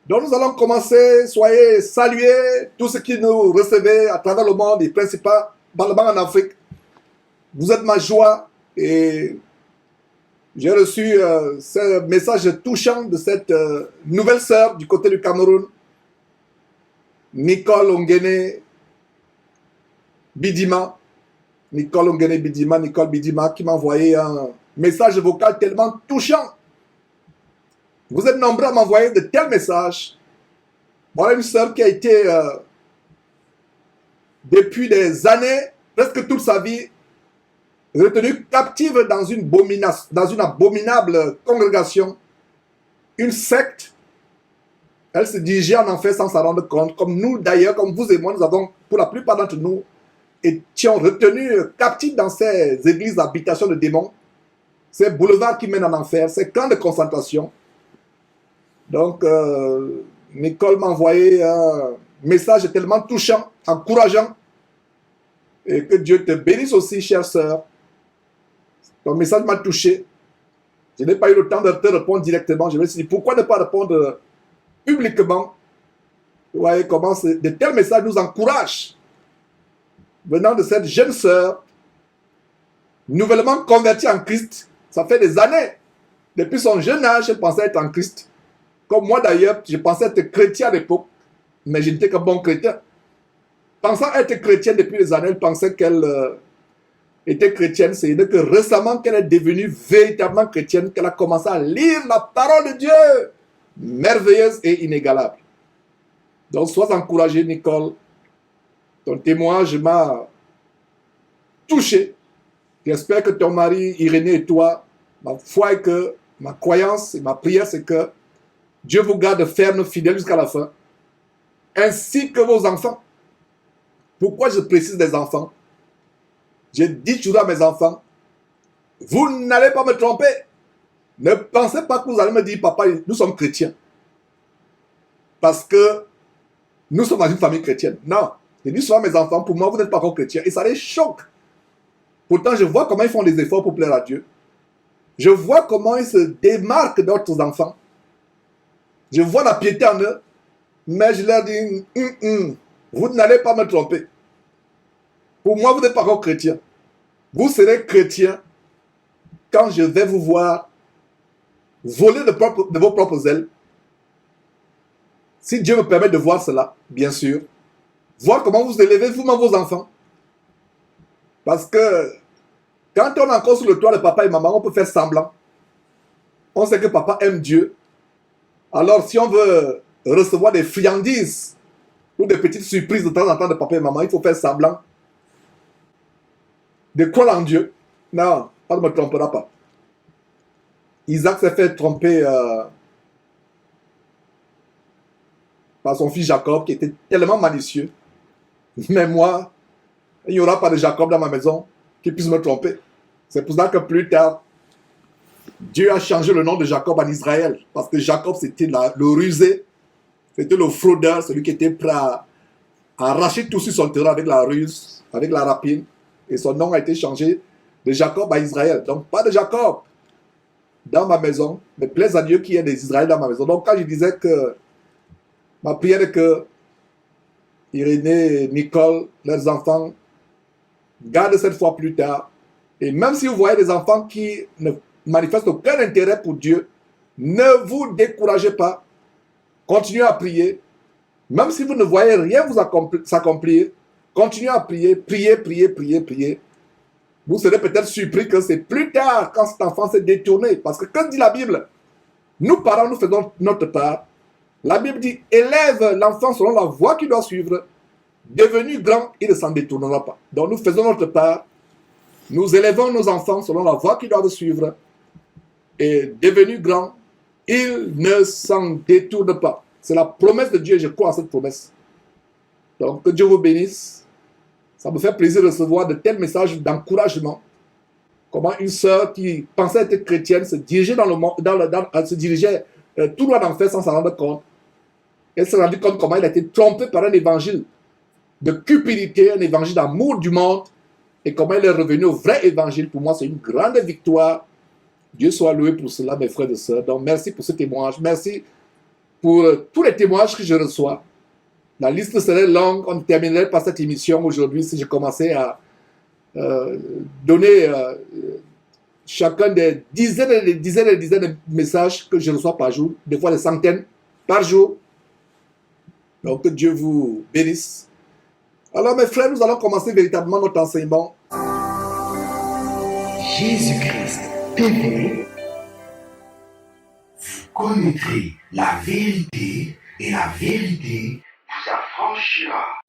Donc nous allons commencer, soyez salués, tous ceux qui nous recevaient à travers le monde et principalement en Afrique. Vous êtes ma joie et j'ai reçu ce message touchant de cette nouvelle sœur du côté du Cameroun, Nicole Ongene Bidima. Nicole Bidima, qui m'a envoyé un message vocal tellement touchant. Vous êtes nombreux à m'envoyer de tels messages. Voilà une sœur qui a été, depuis des années, presque toute sa vie, retenue captive dans une abominable congrégation, une secte. Elle se dirigeait en enfer sans s'en rendre compte, comme nous d'ailleurs, comme vous et moi, nous avons, pour la plupart d'entre nous, étions retenus captifs dans ces églises d'habitation de démons, ces boulevards qui mènent en enfer, ces camps de concentration. Donc, Nicole m'a envoyé un message tellement touchant, encourageant, et que Dieu te bénisse aussi, chère sœur. Ton message m'a touché. Je n'ai pas eu le temps de te répondre directement. Je me suis dit, pourquoi ne pas répondre publiquement? Vous voyez comment de tels messages nous encouragent, venant de cette jeune sœur, nouvellement convertie en Christ. Ça fait des années. Depuis son jeune âge, elle pensait être en Christ. Comme moi d'ailleurs, je pensais être chrétien à l'époque, mais je n'étais qu'un bon chrétien. Pensant être chrétienne depuis des années, elle pensait qu'elle était chrétienne. C'est que récemment qu'elle est devenue véritablement chrétienne, qu'elle a commencé à lire la parole de Dieu, merveilleuse et inégalable. Donc sois encouragée, Nicole. Ton témoignage m'a touché. J'espère que ton mari Irénée et toi, ma foi est que, ma croyance et ma prière, c'est que Dieu vous garde ferme, fidèle jusqu'à la fin, ainsi que vos enfants. Pourquoi je précise des enfants? Je dis toujours à mes enfants, vous n'allez pas me tromper. Ne pensez pas que vous allez me dire, papa, nous sommes chrétiens. Parce que nous sommes dans une famille chrétienne. Non. Je dis souvent à mes enfants, pour moi, vous n'êtes pas encore chrétiens. Et ça les choque. Pourtant, je vois comment ils font des efforts pour plaire à Dieu. Je vois comment ils se démarquent d'autres enfants. Je vois la piété en eux, mais je leur dis, vous n'allez pas me tromper. Pour moi, vous n'êtes pas encore chrétien. Vous serez chrétien quand je vais vous voir voler de vos propres ailes. Si Dieu me permet de voir cela, bien sûr. Voir comment vous élevez vous-même vos enfants. Parce que quand on est encore sur le toit de papa et maman, on peut faire semblant. On sait que papa aime Dieu. Alors, si on veut recevoir des friandises ou des petites surprises de temps en temps de papa et maman, il faut faire semblant de croire en Dieu. Non, on ne me trompera pas. Isaac s'est fait tromper par son fils Jacob, qui était tellement malicieux. Mais moi, il n'y aura pas de Jacob dans ma maison qui puisse me tromper. C'est pour ça que plus tard, Dieu a changé le nom de Jacob en Israël. Parce que Jacob, c'était le rusé, c'était le fraudeur, celui qui était prêt à arracher tout sur son terrain avec la ruse, avec la rapine. Et son nom a été changé de Jacob à Israël. Donc, pas de Jacob dans ma maison, mais plaise à Dieu qu'il y ait des Israéliens dans ma maison. Donc, quand je disais que ma prière est que Irénée et Nicole, leurs enfants, gardent cette foi plus tard. Et même si vous voyez des enfants qui ne manifestent aucun intérêt pour Dieu, ne vous découragez pas. Continuez à prier. Même si vous ne voyez rien vous s'accomplir, continuez à prier, priez. Vous serez peut-être surpris que c'est plus tard quand cet enfant s'est détourné. Parce que quand dit la Bible, nous parents, nous faisons notre part. La Bible dit, élève l'enfant selon la voie qu'il doit suivre. Devenu grand, il ne s'en détournera pas. Donc nous faisons notre part. Nous élevons nos enfants selon la voie qu'ils doivent suivre. Et devenu grand, il ne s'en détourne pas. C'est la promesse de Dieu et je crois à cette promesse. Donc que Dieu vous bénisse. Ça me fait plaisir de recevoir de tels messages d'encouragement. Comment une sœur qui pensait être chrétienne se dirigeait dans le monde, se dirigeait tout loin d'en faire sans s'en rendre compte. Elle s'est rendue compte comment elle a été trompée par un évangile de cupidité, un évangile d'amour du monde, et comment elle est revenue au vrai évangile. Pour moi, c'est une grande victoire. Dieu soit loué pour cela, mes frères et sœurs. Donc, merci pour ce témoignage. Merci pour tous les témoignages que je reçois. La liste serait longue, on ne terminerait pas cette émission aujourd'hui si je commençais à donner chacun des dizaines et des dizaines et des dizaines de messages que je reçois par jour, des fois des centaines par jour. Donc que Dieu vous bénisse. Alors mes frères, nous allons commencer véritablement notre enseignement. Jésus-Christ TV, vous connaîtrez la vérité et la vérité vous affranchira.